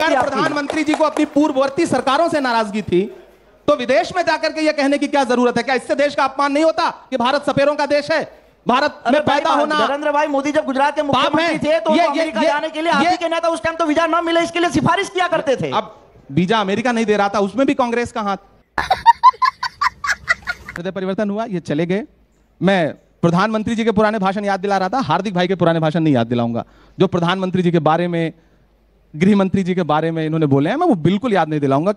प्रधानमंत्री जी को अपनी पूर्ववर्ती सरकारों से नाराजगी थी तो विदेश में जाकर के यह कहने की क्या जरूरत है? क्या इससे देश का अपमान नहीं होता कि भारत सपेरों का देश है? भारत में पैदा होना। नरेंद्र भाई मोदी जब गुजरात के मुख्यमंत्री थे तो अमेरिका जाने के लिए आप ही के नेता उस टाइम तो वीजा न मिले इसके लिए सिफारिश किया करते थे। अब वीजा अमेरिका नहीं दे रहा था, उसमें भी कांग्रेस का हाथ। परिवर्तन हुआ, ये चले गए। मैं प्रधानमंत्री जी के पुराने भाषण याद दिला रहा था, हार्दिक भाई के पुराने भाषण नहीं याद दिलाऊंगा। जो प्रधानमंत्री जी के बारे में, गृह मंत्री जी के बारे में इन्होंने बोले हैं, मैं वो बिल्कुल याद नहीं दिलाऊंगा।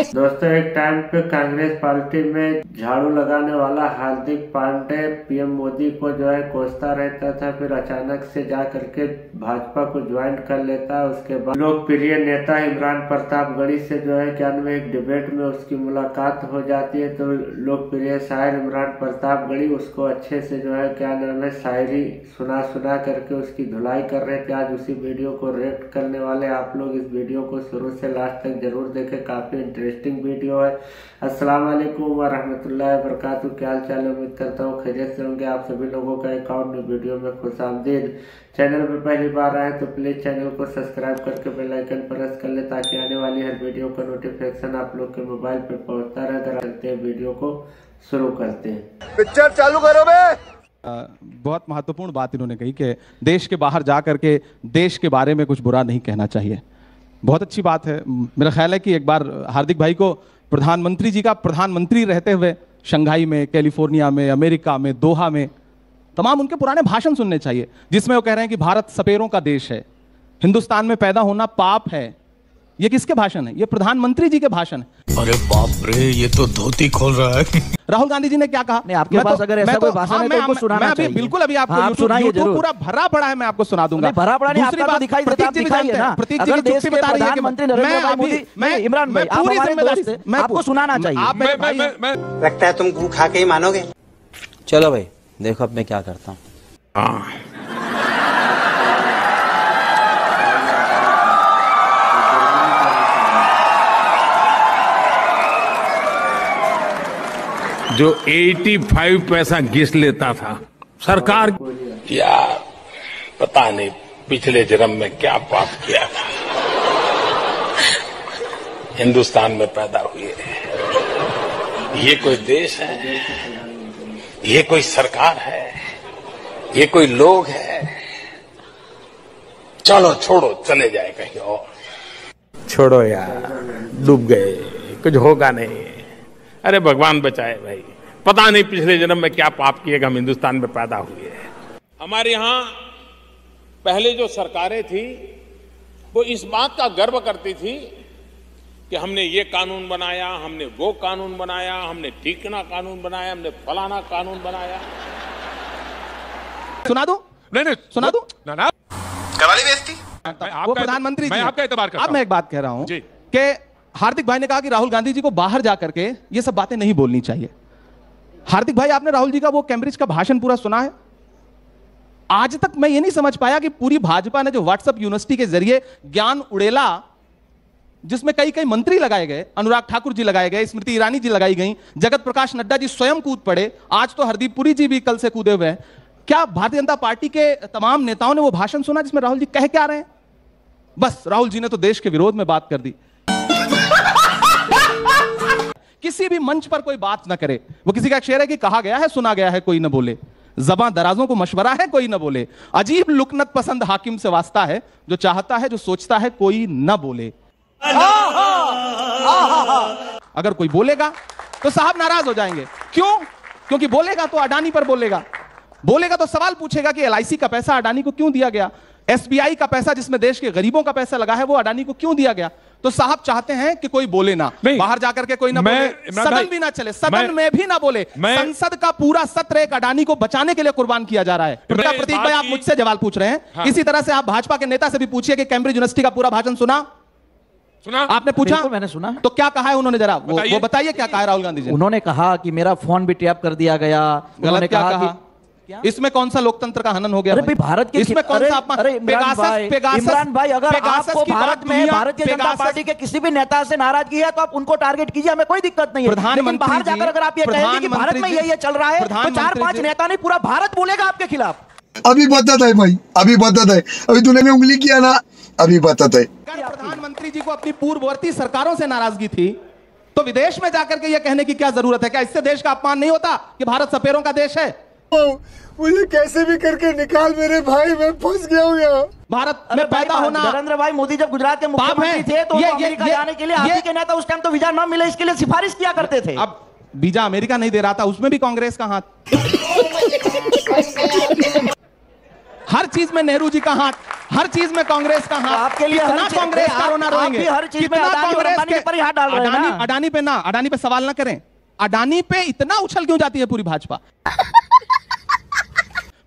दोस्तों, एक टाइम पे कांग्रेस पार्टी में झाड़ू लगाने वाला हार्दिक पांडे पीएम मोदी को जो है कोसता रहता था, फिर अचानक से जा करके भाजपा को ज्वाइन कर लेता है। उसके बाद लोकप्रिय नेता इमरान प्रतापगढ़ी से जो है क्या नाम है एक डिबेट में उसकी मुलाकात हो जाती है, तो लोकप्रिय शायर इमरान प्रतापगढ़ी उसको अच्छे से जो है क्या नाम है शायरी सुना करके उसकी धुलाई कर रहे थे। आज उसी वीडियो को रिएक्ट करने वाले आप लोग इस वीडियो को शुरू से लास्ट तक जरूर देखें, काफी इंटरेस्टिंग वीडियो है। अस्सलाम वालेकुम व रहमतुल्लाहि व बरकातहू। क्या हाल चाल, उम्मीद करता हूँ खैरियत से होंगे आप सभी लोगों का। एक और न्यू वीडियो में खुशामदीद। चैनल पर पहली बार आए तो प्लीज चैनल को सब्सक्राइब करके बेल आइकन प्रेस कर ले ताकि आने वाली हर वीडियो का नोटिफिकेशन आप लोग के मोबाइल पर पहुंचता रहे। अगर चलते हैं वीडियो को शुरू करते हैं। पिक्चर चालू करो बे। बहुत महत्वपूर्ण बात इन्होंने कही कि देश के बाहर जा करके देश के बारे में कुछ बुरा नहीं कहना चाहिए। बहुत अच्छी बात है। मेरा ख्याल है कि एक बार हार्दिक भाई को प्रधानमंत्री जी का प्रधानमंत्री रहते हुए शंघाई में, कैलिफोर्निया में, अमेरिका में, दोहा में तमाम उनके पुराने भाषण सुनने चाहिए, जिसमें वो कह रहे हैं कि भारत सपेरों का देश है, हिंदुस्तान में पैदा होना पाप है। ये किसके भाषण है? ये प्रधानमंत्री जी के भाषण है। अरे बाप रे, ये तो धोती खोल रहा है। राहुल गांधी जी ने क्या कहा? नहीं, आपके पास अगर ऐसा कोई भाषण है तो सुनाना चाहिए। बिल्कुल, अभी आपको यूट्यूब पूरा भरा पड़ा है, मैं आपको सुना दूंगा। भरा पड़ा नहीं, आपका तो दिखाई देता है ना। प्रतीक जी देश के प्रधानमंत्री नरेंद्र भाई मोदी, मैं इमरान भाई, आप हमारे दोस्त हैं, आपको सुनाना चाहिए। लगता है तुम गू खा के ही मानोगे। चलो भाई, देखो अब मैं क्या करता हूँ। जो 85 पैसा घिस लेता था सरकार, यार पता नहीं पिछले जन्म में क्या पाप किया था, हिंदुस्तान में पैदा हुए। ये कोई देश है? ये कोई सरकार है? ये कोई लोग है? चलो छोड़ो, चले जाए कहीं और। छोड़ो यार, डूब गए, कुछ होगा नहीं। अरे भगवान बचाए भाई, पता नहीं पिछले जन्म में क्या पाप किए हम हिंदुस्तान में पैदा हुए। हमारे यहाँ पहले जो सरकारें थी वो इस बात का गर्व करती थी कि हमने ये कानून बनाया, हमने वो कानून बनाया, हमने ठीकना कानून बनाया, हमने फलाना कानून बनाया। सुना दूं? नहीं, सुना दूं? ना करवाली बेइज्जती। वो प्रधानमंत्री जी, मैं आपका एतबार करता हूं। अब मैं एक बात कह रहा हूं कि हार्दिक भाई ने कहा कि राहुल गांधी जी को बाहर जाकर के ये सब बातें नहीं बोलनी चाहिए। हार्दिक भाई, आपने राहुल जी का वो कैम्ब्रिज का भाषण पूरा सुना है? आज तक मैं ये नहीं समझ पाया कि पूरी भाजपा ने जो व्हाट्सएप यूनिवर्सिटी के जरिए ज्ञान उड़ेला, जिसमें कई कई मंत्री लगाए गए, अनुराग ठाकुर जी लगाए गए, स्मृति ईरानी जी लगाई गई, जगत प्रकाश नड्डा जी स्वयं कूद पड़े, आज तो हरदीप पुरी जी भी कल से कूदे हुए हैं। क्या भारतीय जनता पार्टी के तमाम नेताओं ने वो भाषण सुना जिसमें राहुल जी कह क्या रहे हैं? बस राहुल जी ने तो देश के विरोध में बात कर दी। किसी भी मंच पर कोई बात ना करे। वो किसी का शेर है कि कहा गया है, सुना गया है, कोई न बोले। ज़बां दराजों को मशवरा है, कोई न बोले। अजीब लुकनत पसंद हाकिम से वास्ता है, जो चाहता है, जो सोचता है, कोई न बोले। अगर कोई बोलेगा तो साहब नाराज हो जाएंगे। क्यों? क्योंकि बोलेगा तो अडानी पर बोलेगा, बोलेगा तो सवाल पूछेगा कि LIC का पैसा अडानी को क्यों दिया गया, SBI का पैसा जिसमें देश के गरीबों का पैसा लगा है वो अडानी को क्यों दिया गया। तो साहब चाहते हैं कि कोई बोले ना, बाहर जाकर के कोई ना बोले, सदन भी ना चले, सदन में भी ना बोले। संसद का पूरा सत्र एक अडानी को बचाने के लिए कुर्बान किया जा रहा है। प्रतीक भाई, आप मुझसे सवाल पूछ रहे हैं, हाँ। इसी तरह से आप भाजपा के नेता से भी पूछिए कि कैम्ब्रिज यूनिवर्सिटी का पूरा भाषण सुना? आपने पूछा? मैंने सुना। तो क्या कहा है उन्होंने? जरा वो बताइए क्या कहा है राहुल गांधी जी। उन्होंने कहा कि मेरा फोन भी टैप कर दिया गया। गलत क्या कहा? इसमें कौन सा लोकतंत्र का हनन हो गया? अरे भाई, भारत के इसमें कौन सा अपमान? इमरान भाई, अगर आपको भारत में भारतीय जनता पार्टी के किसी भी नेता से नाराजगी है तो आप उनको टारगेट कीजिए, हमें कोई दिक्कत नहीं है। लेकिन बाहर जाकर अगर आप ये कहेंगे कि भारत में ये चल रहा है तो 4-5 नेता नहीं, पूरा भारत बोलेगा आपके खिलाफ। अभी बताता है भाई, अभी बताता है। अभी तूने उंगली किया ना, अभी बताते। अगर प्रधानमंत्री जी को अपनी पूर्ववर्ती सरकारों से नाराजगी थी तो विदेश में जाकर के यह कहने की क्या जरूरत है? क्या इससे देश का अपमान नहीं होता कि भारत सपेरों का देश है? मुझे कैसे भी करके निकाल मेरे भाई, मैं फंस गया हूँ यहाँ। भारत में पैदा होना। नरेंद्र भाई मोदी जब गुजरात के मुख्यमंत्री थे तो अमेरिका जाने के लिए आप ही के नेता उस टाइम तो वीजा न मिले इसके लिए सिफारिश किया करते थे। अब वीजा अमेरिका नहीं दे रहा था, उसमें भी कांग्रेस का हाथ। हर चीज में नेहरू जी का हाथ, हर चीज में कांग्रेस का हाथ। आपके लिए कितना कांग्रेस का रोना रोएंगे? हर चीज में अडानी पर ही हाथ डाल रहे हैं ना। अडानी पे सवाल ना करें। अडानी पे इतना उछल क्यों जाती है पूरी भाजपा?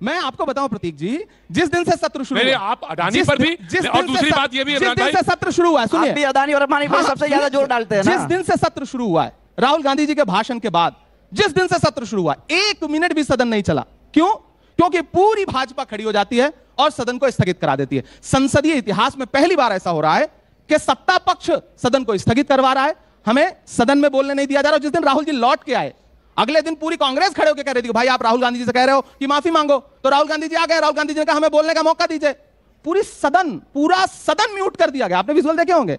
मैं आपको बताऊं प्रतीक जी, जिस दिन से सत्र शुरू हुआ, आप अडानी पर भी, और दूसरी बात ये भी है, जिस दिन से सत्र शुरू हुआ, सुनिए, आप भी अडानी और अंबानी पर सबसे ज्यादा जोर डालते हैं ना। जिस दिन से सत्र शुरू हुआ है, राहुल गांधी जी के भाषण के बाद जिस दिन से सत्र शुरू हुआ, 1 मिनट भी सदन नहीं चला। क्यों? क्योंकि पूरी भाजपा खड़ी हो जाती है और सदन को स्थगित करा देती है। संसदीय इतिहास में पहली बार ऐसा हो रहा है कि सत्ता पक्ष सदन को स्थगित करवा रहा है, हमें सदन में बोलने नहीं दिया जा रहा। जिस दिन राहुल जी लौट के आए, अगले दिन पूरी कांग्रेस खड़े होकर कह रही थी भाई आप राहुल गांधी जी से कह रहे हो कि माफी मांगो, तो राहुल गांधी जी आ गए। राहुल गांधी जी ने कहा हमें बोलने का मौका दीजिए। पूरा सदन म्यूट कर दिया गया। आपने विजुअल देखे होंगे।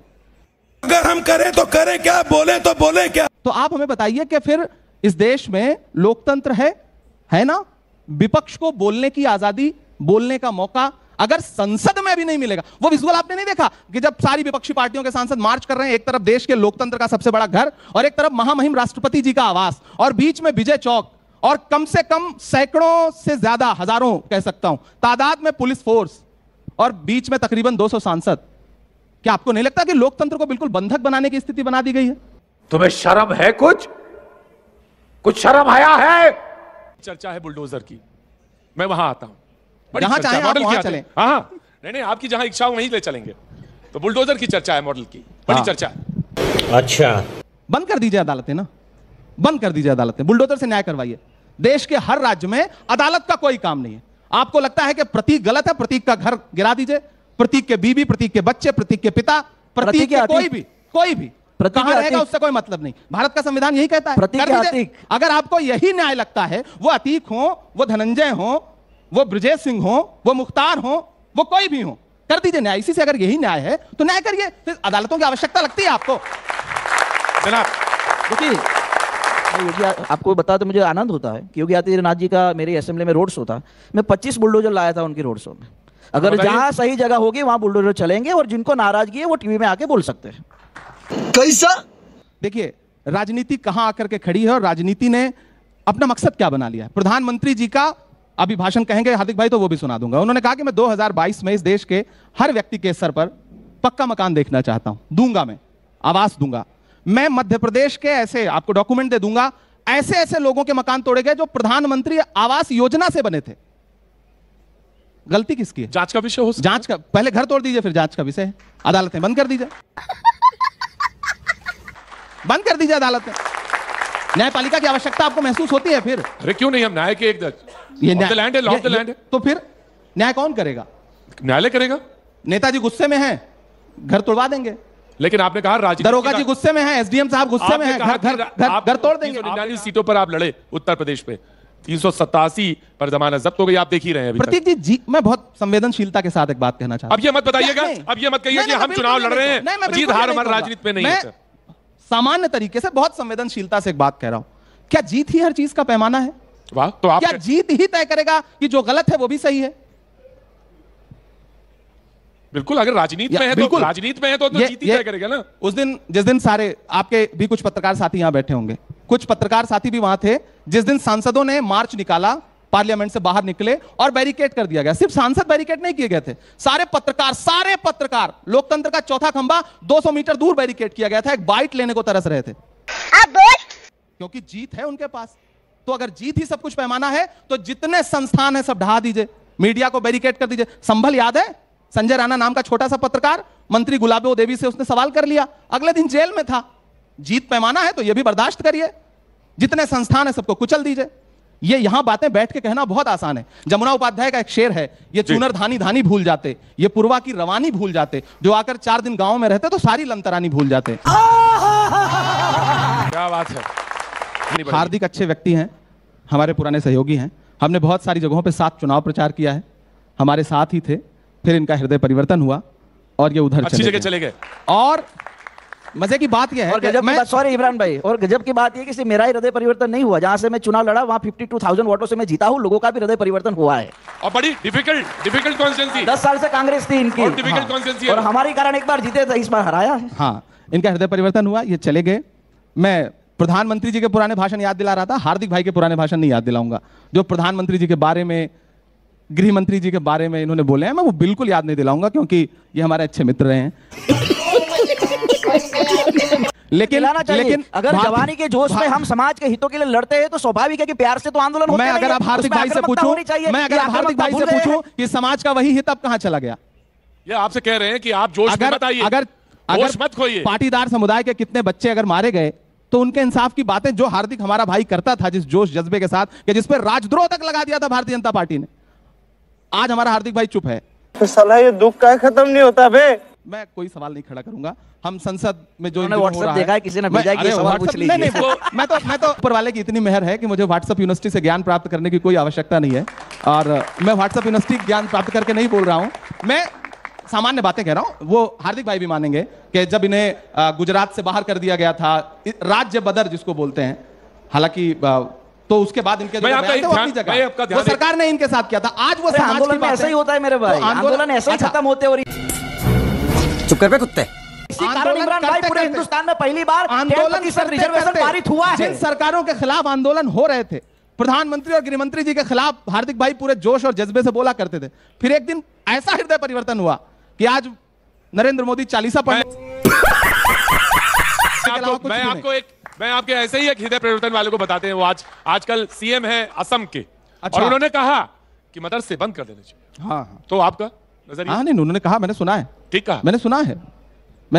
अगर हम करें तो करें क्या, बोले तो बोले क्या? तो आप हमें बताइए कि फिर इस देश में लोकतंत्र है ना? विपक्ष को बोलने की आजादी, बोलने का मौका अगर संसद में भी नहीं मिलेगा। वो विजुअल आपने नहीं देखा कि जब सारी विपक्षी पार्टियों के सांसद मार्च कर रहे हैं, एक तरफ देश के लोकतंत्र का सबसे बड़ा घर और एक तरफ महामहिम राष्ट्रपति जी का आवास और बीच में विजय चौक और कम से कम सैकड़ों से ज्यादा, हजारों कह सकता हूं तादाद में पुलिस फोर्स और बीच में तकरीबन 200 सांसद। क्या आपको नहीं लगता कि लोकतंत्र को बिल्कुल बंधक बनाने की स्थिति बना दी गई है? तुम्हें शर्म है? कुछ शर्म आया है? चर्चा है बुलडोजर की, मैं वहां आता हूं। जहां चाहे आप वहां चलें। हाँ, नहीं आपकी जहां इच्छा हो वहीं ले चलेंगे। तो बुलडोजर की चर्चा है, मॉडल की बड़ी चर्चा है। अच्छा, बंद कर दीजिए अदालतें ना, बंद कर दीजिए अदालतें, बुलडोजर से न्याय करवाइए। देश के हर राज्य में अदालत का कोई काम नहीं है। आपको लगता है कि प्रतीक गलत है, प्रतीक का घर गिरा दीजिए। प्रतीक के बीवी, प्रतीक के बच्चे, प्रतीक के पिता, प्रतीक के कोई भी कहां रहेगा उससे कोई मतलब नहीं। भारत का संविधान यही कहता है। प्रतीक अगर आपको यही न्याय लगता है, वो अतीक हो, वो धनंजय हो, वो ब्रजेश सिंह हो, वो मुख्तार हो, वो कोई भी हो, कर दीजिए न्याय। इसी से अगर यही न्याय है तो न्याय करिए। फिर अदालतों की आवश्यकता लगती है आपको? जनाब देखिए, योगी आपको बता तो मुझे आनंद होता है कि योगी आदित्यनाथ जी का मेरी असेंबली में रोड शो था। मैं 25 बुलडोजर लाया था उनकी रोड शो में। अगर जहां सही जगह होगी वहां बुलडोजर चलेंगे और जिनको नाराजगी है वो टीवी में आके बोल सकते हैं। कैसा? देखिए, राजनीति कहां आकर के खड़ी है और राजनीति ने अपना मकसद क्या बना लिया है। प्रधानमंत्री जी का अभी भाषण कहेंगे हार्दिक भाई तो वो भी सुना दूंगा। उन्होंने कहा कि मैं 2022 में इस देश के हर व्यक्ति के सर पर पक्का मकान देखना चाहता हूं, दूंगा, मैं आवास दूंगा। मैं मध्य प्रदेश के ऐसे, आपको डॉक्यूमेंट दे दूंगा, ऐसे ऐसे लोगों के मकान तोड़े गए जो प्रधानमंत्री आवास योजना से बने थे। गलती किसकी है? जांच का विषय हो सकता है। जांच का पहले घर तोड़ दीजिए, फिर जांच का विषय है। अदालतें बंद कर दीजिए, बंद कर दीजिए अदालतें। न्यायपालिका की आवश्यकता आपको महसूस होती है फिर? अरे क्यों नहीं, हम न्याय के एक लैंड है, लॉ ऑफ द लैंड है। तो फिर न्याय कौन करेगा? न्यायालय करेगा। नेताजी गुस्से में हैं, घर तोड़वा देंगे। लेकिन आपने कहा राजनीति, दरोगा जी गुस्से में हैं, एसडीएम साहब गुस्से में हैं, घर तोड़ देंगे। 399 सीटों पर आप लड़े उत्तर प्रदेश पे, 387 पर जमानत जब्त हो गई। आप देख ही रहे हैं। प्रतीक जी, मैं बहुत संवेदनशीलता के साथ एक बात कहना चाहता हूं। अब ये मत बताइएगा, अब ये मत कहिए कि हम चुनाव लड़ रहे हैं, जीत हार हमारी राजनीति में नहीं है। सामान्य तरीके से बहुत संवेदनशीलता से एक बात कह रहा हूं। क्या जीत ही हर चीज का पैमाना है? वाह, तो आप क्या जीत ही तय करेगा कि जो गलत है वो भी सही है? बिल्कुल, अगर राजनीति में है तो राजनीति में है तो जीत ही तय करेगा ना। उस दिन, जिस दिन सारे आपके भी कुछ पत्रकार साथी यहां बैठे होंगे, कुछ पत्रकार साथी भी वहां थे जिस दिन सांसदों ने मार्च निकाला, पार्लियामेंट से बाहर निकले और बैरिकेड कर दिया गया। सिर्फ सांसद बैरिकेड नहीं किए गए थे, सारे पत्रकार, लोकतंत्र का चौथा खंभा 200 मीटर दूर बैरिकेड किया गया था। एक बाइट लेने को तरस रहे थे, क्योंकि जीत है उनके पास। तो अगर जीत ही सब कुछ पैमाना है तो जितने संस्थान है सब ढहा दीजिए, मीडिया को बैरिकेड कर दीजिए। संभल याद है, संजय राणा नाम का छोटा सा पत्रकार मंत्री गुलाबो देवी से उसने सवाल कर लिया, अगले दिन जेल में था। जीत पैमाना है तो यह भी बर्दाश्त करिए। जितने संस्थान है सबको कुचल दीजिए। ये यहां बातें बैठ के कहना बहुत आसान है। जमुना उपाध्याय का एक शेर है, ये चुनर धानी धानी भूल जाते, ये पूर्वा की रवानी भूल जाते, जो आकर 4 दिन गांव में रहते तो सारी लंतरानी भूल जाते। क्या बात है। हार्दिक अच्छे व्यक्ति हैं, हमारे पुराने सहयोगी हैं। हमने बहुत सारी जगहों पे साथ चुनाव प्रचार किया है, हमारे साथ ही थे। फिर इनका हृदय परिवर्तन हुआ और ये उधर अच्छी जगह चले गए। और मजे की बात यह है, सॉरी इमरान भाई, और गजब की बात यह कि सिर्फ मेरा ही हृदय परिवर्तन नहीं हुआ, जहां से मैं चुनाव लड़ा वहां 52,000 वोटों से मैं जीता हूं, लोगों का भी हृदय परिवर्तन हुआ है। और बड़ी डिफिकल्ट कॉन्स्टिट्यूंसी, 10 साल से कांग्रेस थी इनकी, डिफिकल्ट कॉन्स्टिट्यूंसी, और हमारे कारण एक बार जीते थे, इस बार हराया है। हाँ, इनका हृदय परिवर्तन हुआ, ये चले गए। मैं प्रधानमंत्री जी के पुराने भाषण याद दिला रहा था, हार्दिक भाई के पुराने भाषण नहीं याद दिलाऊंगा। जो प्रधानमंत्री जी के बारे में, गृह मंत्री जी के बारे में इन्होंने बोले हैं, मैं वो बिल्कुल याद नहीं दिलाऊंगा, क्योंकि ये हमारे अच्छे मित्र हैं। लेकिन अगर जवानी के जोश में हम समाज के हितों के लिए लड़ते हैं तो स्वाभाविक है कि प्यार से तो आंदोलन होता है। मैं अगर आप हार्दिक भाई से पूछूं कि समाज का वही हित अब कहां चला गया, ये आपसे कह रहे हैं कि आप जोश मत आइए, अगर मत खोइए। पाटीदार समुदाय के कितने बच्चे अगर मारे गए तो उनके इंसाफ की बातें जो हार्दिक हमारा भाई करता था, जिस जोश जज्बे के साथ, कि जिस पर राजद्रोह तक लगा दिया था भारतीय जनता पार्टी ने, आज हमारा हार्दिक भाई चुप है। तो साला ये दुख का खत्म नहीं होता बे। मैं कोई सवाल नहीं खड़ा करूंगा। हम संसद में जो व्हाट्सएप देखा है, किसी ने भेजा है कि सवाल पूछ लीजिए। मैं तो ऊपर वाले की इतनी मेहर है कि मुझे व्हाट्सएप यूनिवर्सिटी से ज्ञान प्राप्त करने की कोई आवश्यकता नहीं है, और मैं व्हाट्सएप यूनिवर्सिटी ज्ञान प्राप्त करके नहीं बोल रहा हूं, मैं सामान्य बातें कह रहा हूं। वो हार्दिक भाई भी मानेंगे कि जब इन्हें गुजरात से बाहर कर दिया गया था, राज्य बदर जिसको बोलते हैं, हालांकि तो उसके बाद इनके वो सरकार ने इनके साथ किया था। आज वो आंदोलन में ऐसा ही होता है मेरे भाई, आंदोलन ऐसे ही खत्म होते और चुप कर पे कुत्ते। इसी कारण इमरान भाई पूरे हिंदुस्तान में पहली बार आंदोलन रिजर्वेशन पारित हुआ है। जिन सरकारों के खिलाफ आंदोलन हो रहे थे, प्रधानमंत्री और गृह मंत्री जी के खिलाफ हार्दिक भाई पूरे जोश और जज्बे से बोला करते थे, फिर एक दिन ऐसा हृदय परिवर्तन हुआ कि आज नरेंद्र मोदी 40 पढ़ने। मैं आपके ऐसे ही एक हृदय परिवर्तन वाले को बताते हैं। वो आजकल सीएम है असम के, और उन्होंने कहा कि मदरसे बंद कर देने चाहिए। हाँ, तो आपका नजरिया? हाँ, नहीं, उन्होंने कहा, मैंने सुना है। ठीक कहा, मैंने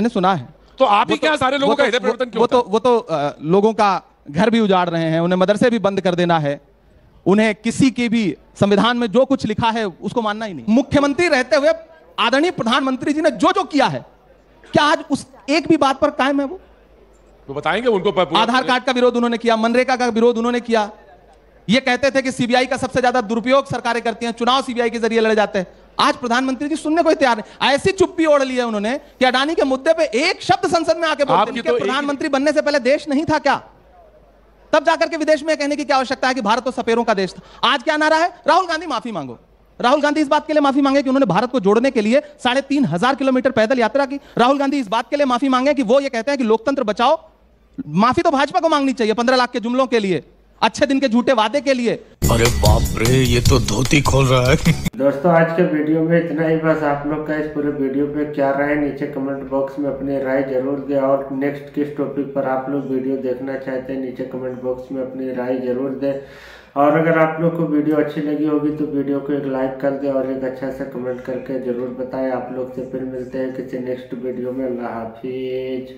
सुना है। तो आप ही क्या सारे लोगों का हृदय परिवर्तन क्यों? वो तो लोगों का घर भी उजाड़ रहे हैं, उन्हें मदरसे भी बंद कर देना है, उन्हें किसी के भी संविधान में जो कुछ लिखा है उसको मानना ही नहीं। मुख्यमंत्री रहते हुए आदरणीय प्रधानमंत्री जी ने जो जो किया है, क्या आज उस एक भी बात पर कायम है? वो बताएंगे उनको। आधार कार्ड का विरोध उन्होंने किया, मनरेगा का विरोध उन्होंने किया, ये कहते थे कि सीबीआई का सबसे ज्यादा दुरुपयोग सरकारें करती हैं, चुनाव सीबीआई के जरिए लड़े जाते हैं। आज प्रधानमंत्री जी सुनने को तैयार नहीं, ऐसी चुप्पी ओढ़ ली है उन्होंने कि अडानी के मुद्दे पे एक शब्द संसद में आके बोलते हैं कि प्रधानमंत्री बनने से पहले देश नहीं था क्या? तब जाकर के विदेश में कहने की क्या आवश्यकता है कि भारत तो सपेरों का देश था। आज क्या नारा है? राहुल गांधी माफी मांगो। राहुल गांधी इस बात के लिए माफी मांगे कि उन्होंने भारत को जोड़ने के लिए 3,500 किलोमीटर पैदल यात्रा की। राहुल गांधी इस बात के लिए माफी मांगे कि वो ये कहते हैं कि लोकतंत्र बचाओ। माफी तो भाजपा को मांगनी चाहिए 15 लाख के जुमलों के लिए, अच्छे दिन के झूठे वादे के लिए। अरे बाप रे, ये तो धोती खोल रहा है। दोस्तों, आज के वीडियो में इतना ही। बस आप लोग का इस पूरे वीडियो पे क्या राय, नीचे कमेंट बॉक्स में अपनी राय जरूर दें, और नेक्स्ट किस टॉपिक पर आप लोग वीडियो देखना चाहते हैं नीचे कमेंट बॉक्स में अपनी राय जरूर दें। और अगर आप लोग को वीडियो अच्छी लगी होगी तो वीडियो को एक लाइक कर दें और एक अच्छा सा कमेंट करके जरूर बताएं। आप लोग से फिर मिलते हैं किसी नेक्स्ट वीडियो में। अल्लाह हाफिज।